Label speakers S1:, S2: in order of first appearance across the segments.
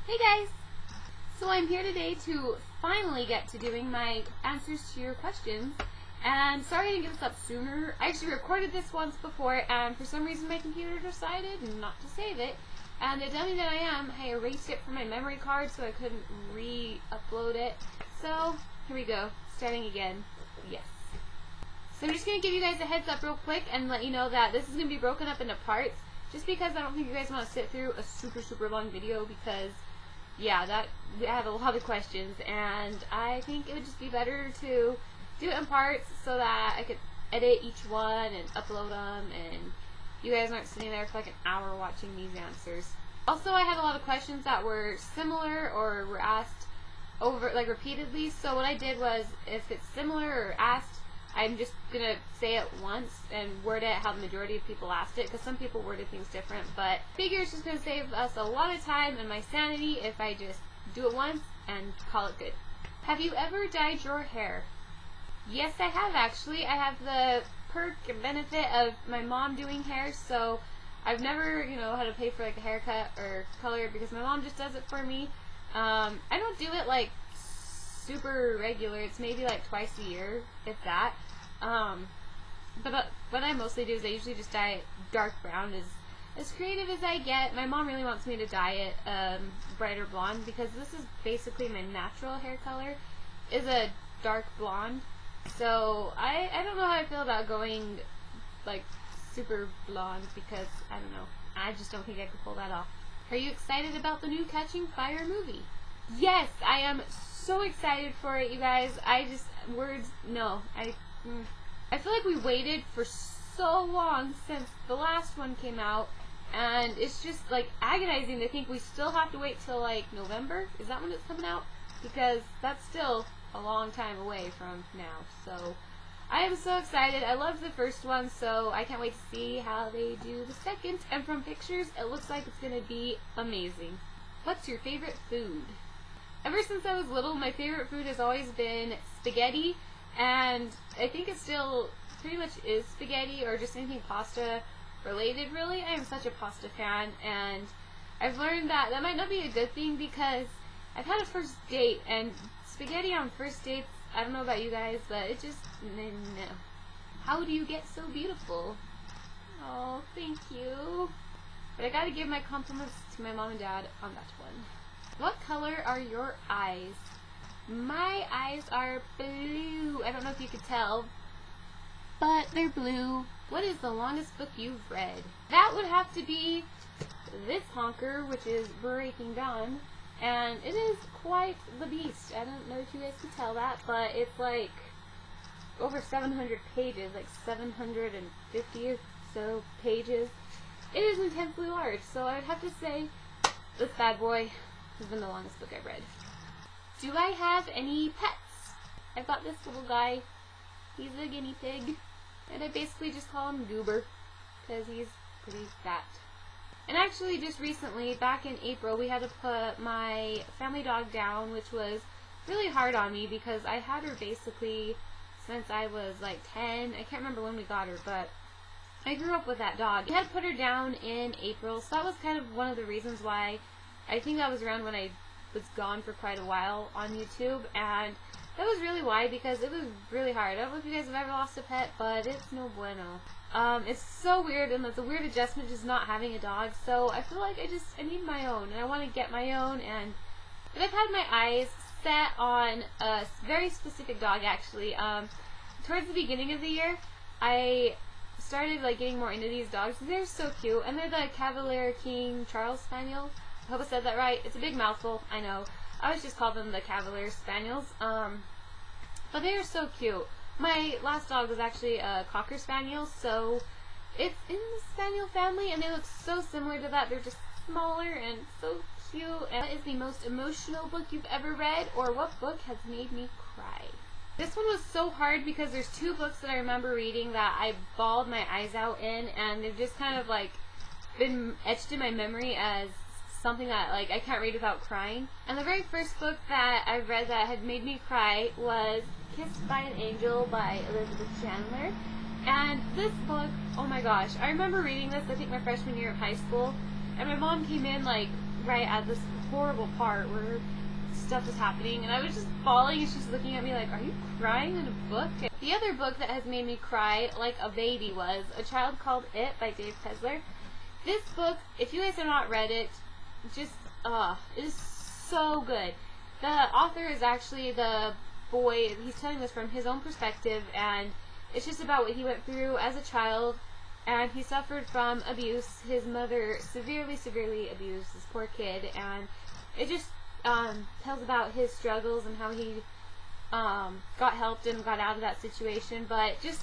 S1: Hey guys! So I'm here today to finally get to doing my answers to your questions. And sorry I didn't get this up sooner. I actually recorded this once before and for some reason my computer decided not to save it. And the dummy that I erased it from my memory card so I couldn't re-upload it. So here we go, starting again. Yes. So I'm just going to give you guys a heads up real quick and let you know that this is going to be broken up into parts. Just because I don't think you guys want to sit through a super long video because, yeah, I have a lot of questions and I think it would just be better to do it in parts so that I could edit each one and upload them and you guys aren't sitting there for like an hour watching these answers. Also, I had a lot of questions that were similar or were asked over, like, repeatedly, so what I did was, if it's similar or asked, I'm just going to say it once and word it how the majority of people asked it, because some people worded things different, but I figure it's just going to save us a lot of time and my sanity if I just do it once and call it good. Have you ever dyed your hair? Yes, I have actually. I have the perk and benefit of my mom doing hair, so I've never, had to pay for like a haircut or color because my mom just does it for me. I don't do it like super regular. It's maybe like twice a year, if that. But what I mostly do is I usually just dye it dark brown, as creative as I get. My mom really wants me to dye it brighter blonde because this is basically my natural hair color, is a dark blonde. So I don't know how I feel about going like super blonde because I don't know. I just don't think I could pull that off. Are you excited about the new Catching Fire movie? Yes, I am so excited for it, you guys. I feel like we waited for so long since the last one came out, and it's just like agonizing to think we still have to wait till like November. Is that when it's coming out? Because that's still a long time away from now. So I am so excited. I loved the first one, so I can't wait to see how they do the second. And from pictures, it looks like it's going to be amazing. What's your favorite food? Ever since I was little, my favorite food has always been spaghetti, and I think it still pretty much is spaghetti or just anything pasta related, really. I am such a pasta fan, and I've learned that that might not be a good thing because I've had a first date, and spaghetti on first dates, I don't know about you guys, but it just, no. How do you get so beautiful? Oh, thank you. But I gotta give my compliments to my mom and dad on that one. What color are your eyes? My eyes are blue. I don't know if you could tell, but they're blue. What is the longest book you've read? That would have to be this honker, which is Breaking Dawn, and it is quite the beast. I don't know if you guys could tell that, but it's like over 700 pages, like 750 or so pages. It is intensely large, so I would have to say this bad boy has been the longest book I've read. Do I have any pets? I've got this little guy. He's a guinea pig. And I basically just call him Goober because he's pretty fat. And actually just recently, back in April, we had to put my family dog down, which was really hard on me because I had her basically since I was like 10. I can't remember when we got her, but I grew up with that dog. We had to put her down in April, so that was kind of one of the reasons why I think that was around when I was gone for quite a while on YouTube, and that was really why, because it was really hard. I don't know if you guys have ever lost a pet, but it's no bueno. It's so weird, and it's a weird adjustment just not having a dog, so I feel like I need my own, and I want to get my own, but I've had my eyes set on a very specific dog, actually. Towards the beginning of the year, I started like getting more into these dogs. They're so cute, and they're the Cavalier King Charles Spaniel. I hope I said that right. It's a big mouthful, I know. I always just call them the Cavalier Spaniels. But they are so cute. My last dog was actually a Cocker Spaniel, so it's in the Spaniel family, and they look so similar to that. They're just smaller and so cute. And what is the most emotional book you've ever read, or what book has made me cry? This one was so hard because there's two books that I remember reading that I bawled my eyes out in, and they've just kind of like been etched in my memory as something that like I can't read without crying. And the very first book that I read that had made me cry was Kissed by an Angel by Elizabeth Chandler. And this book, oh my gosh, I remember reading this I think my freshman year of high school, and my mom came in like right at this horrible part where stuff is happening, and I was just bawling, and she's looking at me like, are you crying in a book? The other book that has made me cry like a baby was A Child Called It by Dave Kessler. This book, if you guys have not read it, just, it is so good. The author is actually the boy, he's telling this from his own perspective, and it's just about what he went through as a child, and he suffered from abuse. His mother severely, severely abused this poor kid, and it just tells about his struggles and how he got helped and got out of that situation. But just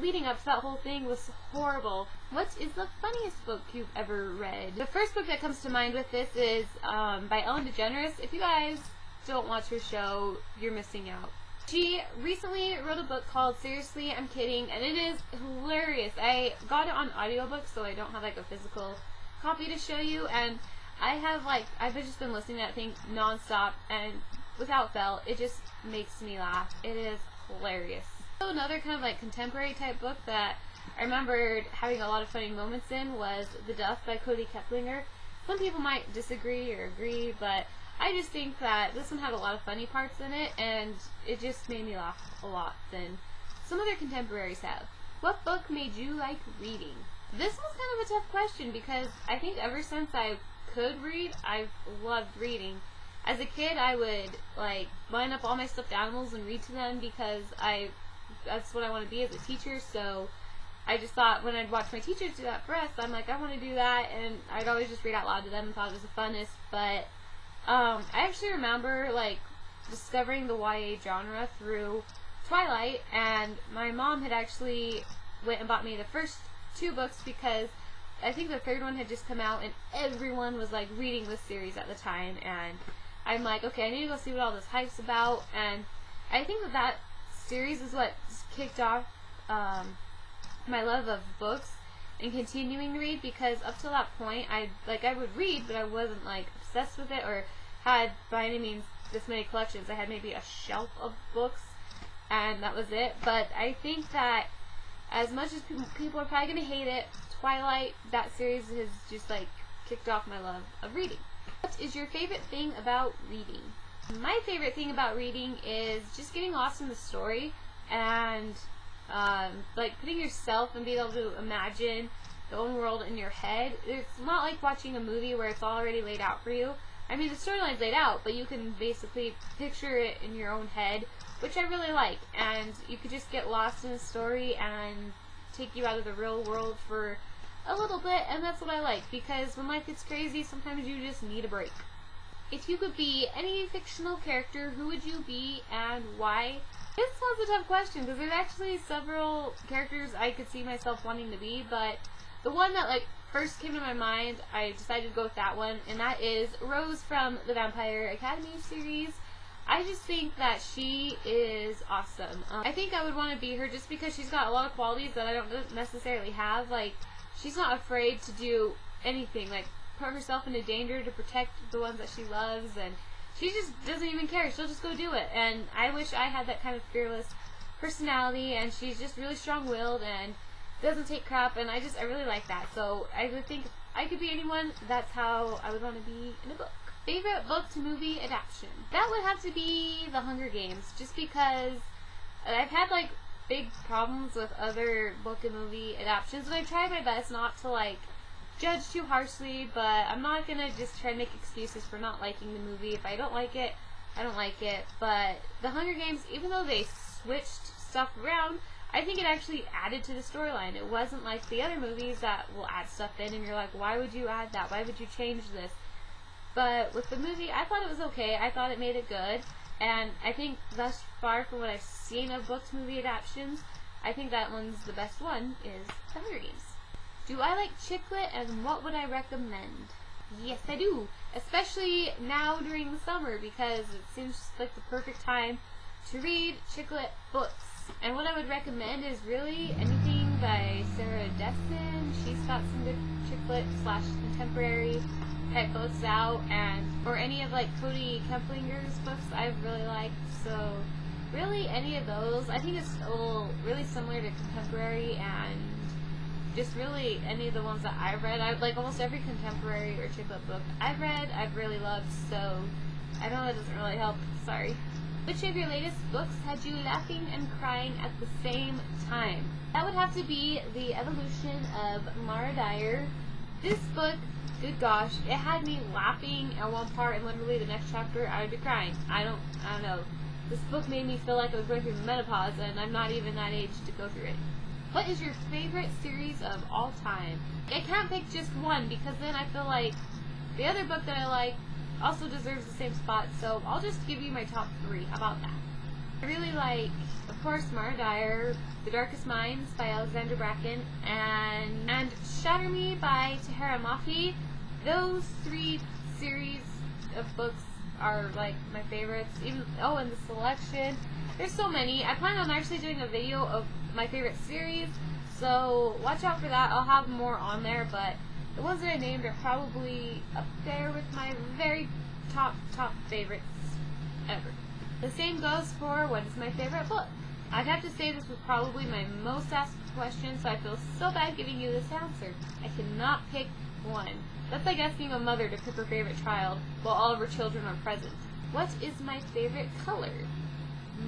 S1: leading up to that whole thing was horrible. What is the funniest book you've ever read? The first book that comes to mind with this is by Ellen DeGeneres. If you guys don't watch her show, you're missing out. She recently wrote a book called Seriously, I'm Kidding, and it is hilarious. I got it on audiobook, so I don't have like a physical copy to show you, and I've just been listening to that thing non-stop, and without fail, it just makes me laugh. It is hilarious. So another kind of like contemporary type book that I remembered having a lot of funny moments in was The Duff by Cody Keplinger. Some people might disagree or agree, but I just think that this one had a lot of funny parts in it, and it just made me laugh a lot than some other contemporaries have. What book made you like reading? This was kind of a tough question because I think ever since I could read, I've loved reading. As a kid, I would like line up all my stuffed animals and read to them because that's what I want to be as a teacher. So I just thought when I'd watch my teachers do that for us, I'm like, I want to do that, and I'd always just read out loud to them and thought it was the funnest. But I actually remember like discovering the YA genre through Twilight, and my mom had actually went and bought me the first 2 books because I think the 3rd one had just come out, and everyone was like reading this series at the time, and I'm like, okay, I need to go see what all this hype's about. And I think that series is what kicked off my love of books and continuing to read, because up to that point I would read, but I wasn't like obsessed with it or had by any means this many collections. I had maybe a shelf of books, and that was it. But I think that as much as people are probably going to hate it, Twilight, that series has just like kicked off my love of reading. What is your favorite thing about reading? My favorite thing about reading is just getting lost in the story and like putting yourself and being able to imagine the own world in your head. It's not like watching a movie where it's already laid out for you. I mean, the storyline's laid out, but you can basically picture it in your own head, which I really like. And you could just get lost in the story and take you out of the real world for a little bit, and that's what I like, because when life gets crazy, sometimes you just need a break. If you could be any fictional character, who would you be and why? This was a tough question because there's actually several characters I could see myself wanting to be, but the one that like first came to my mind, I decided to go with that one, and that is Rose from the Vampire Academy series. I just think that she is awesome. I think I would want to be her just because she's got a lot of qualities that I don't necessarily have. Like, she's not afraid to do anything, like put herself into danger to protect the ones that she loves, and she just doesn't even care. She'll just go do it. And I wish I had that kind of fearless personality, and she's just really strong-willed and doesn't take crap, and I really like that. So I would think if I could be anyone, that's how I would want to be in a book. Favorite book to movie adaptation? That would have to be The Hunger Games, just because I've had like big problems with other book and movie adaptations, and I try my best not to like judge too harshly, but I'm not gonna just try to make excuses for not liking the movie. If I don't like it, I don't like it. But The Hunger Games, even though they switched stuff around, I think it actually added to the storyline. It wasn't like the other movies that will add stuff in and you're like, why would you add that? Why would you change this? But with the movie, I thought it was okay. I thought it made it good. And I think thus far from what I've seen of books movie adaptations, I think that one's the best one is The Hunger Games. Do I like chick lit, and what would I recommend? Yes, I do. Especially now during the summer, because it seems like the perfect time to read chick lit books. And what I would recommend is really anything by Sarah Dessen. She's got some good chick lit / contemporary type books out, or any of like Cody Keplinger's books I've really liked. So really any of those. I think it's really similar to contemporary and just really any of the ones that I've read. I like almost every contemporary or chick lit book I've read, I've really loved, so I know that doesn't really help. Sorry. Which of your latest books had you laughing and crying at the same time? That would have to be The Evolution of Mara Dyer. This book, good gosh, it had me laughing at one part, and literally the next chapter I would be crying. I don't know. This book made me feel like I was going through menopause, and I'm not even that age to go through it. What is your favorite series of all time? I can't pick just one, because then I feel like the other book that I like also deserves the same spot, so I'll just give you my top 3. How about that? I really like, of course, Mara Dyer, The Darkest Minds by Alexandra Bracken, and Shatter Me by Tahereh Mafi. Those 3 series of books are like my favorites. Even and The Selection. There's so many. I plan on actually doing a video of my favorite series, so watch out for that. I'll have more on there, but the ones that I named are probably up there with my very top favorites ever. The same goes for what is my favorite book. I'd have to say this was probably my most asked question, so I feel so bad giving you this answer. I cannot pick one. That's like asking a mother to pick her favorite child while all of her children are present. What is my favorite color?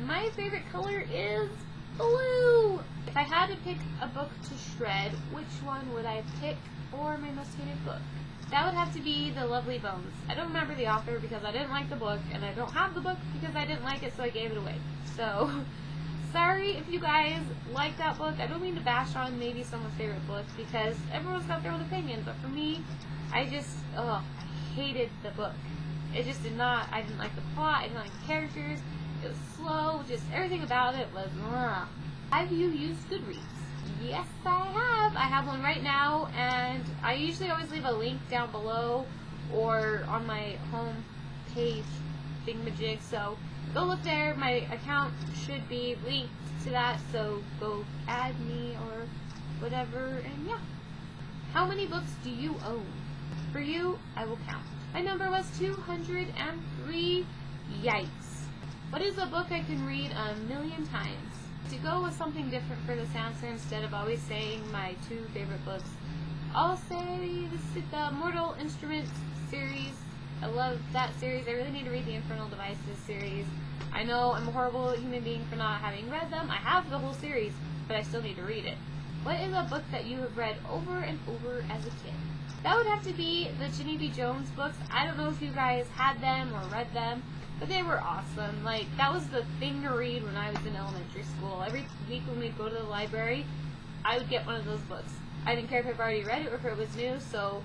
S1: My favorite color is blue! If I had to pick a book to shred, which one would I pick for my most hated book? That would have to be The Lovely Bones. I don't remember the author because I didn't like the book, and I don't have the book because I didn't like it, so I gave it away. So, sorry if you guys like that book. I don't mean to bash on maybe someone's favorite book because everyone's got their own opinion, but for me, I just, I hated the book. It just did not, I didn't like the plot, I didn't like the characters, it was slow, just everything about it was, Have you used Goodreads? Yes, I have. I have one right now, and I usually always leave a link down below or on my home page thingamajig, so go look there. My account should be linked to that, so go add me or whatever, and yeah. How many books do you own? For you, I will count. My number was 203. Yikes. What is a book I can read 1,000,000 times? To go with something different for this answer instead of always saying my 2 favorite books, I'll say the Mortal Instruments series. I love that series. I really need to read the Infernal Devices series. I know I'm a horrible human being for not having read them. I have the whole series, but I still need to read it. What is a book that you have read over and over as a kid? That would have to be the Ginny B. Jones books. I don't know if you guys had them or read them, but they were awesome. Like, that was the thing to read when I was in elementary school. Every week when we'd go to the library, I would get one of those books. I didn't care if I've already read it or if it was new, so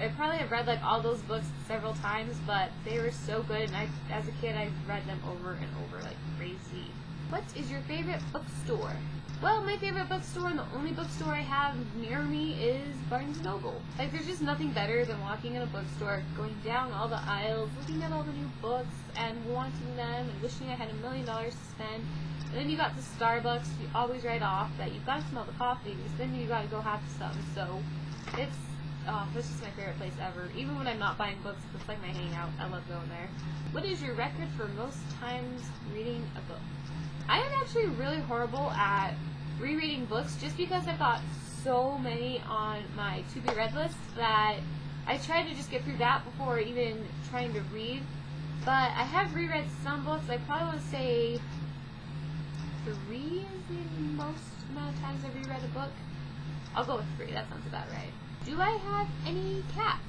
S1: I probably have read like all those books several times, but they were so good, and as a kid, I read them over and over like crazy. What is your favorite bookstore? Well, my favorite bookstore and the only bookstore I have near me is Barnes & Noble. Like, there's just nothing better than walking in a bookstore, going down all the aisles, looking at all the new books, and wanting them, and wishing I had $1,000,000 to spend. And then you got to Starbucks, you always write off that you've got to smell the coffee, because then you got to go have some. So, it's just my favorite place ever. Even when I'm not buying books, it's like my hangout. I love going there. What is your record for most times reading a book? I am actually really horrible at rereading books just because I've got so many on my to-be-read list that I try to just get through that before even trying to read. But I have reread some books. I probably want to say 3 is the most amount of times I've reread a book. I'll go with 3. That sounds about right. Do I have any cats?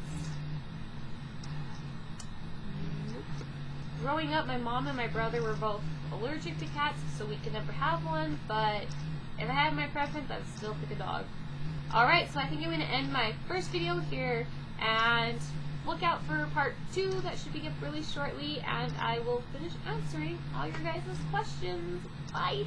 S1: Nope. Growing up, my mom and my brother were both allergic to cats, so we could never have one, but if I had my preference, I would still pick a dog. Alright, so I think I'm going to end my first video here, and look out for part 2 that should be up really shortly, and I will finish answering all your guys' questions. Bye!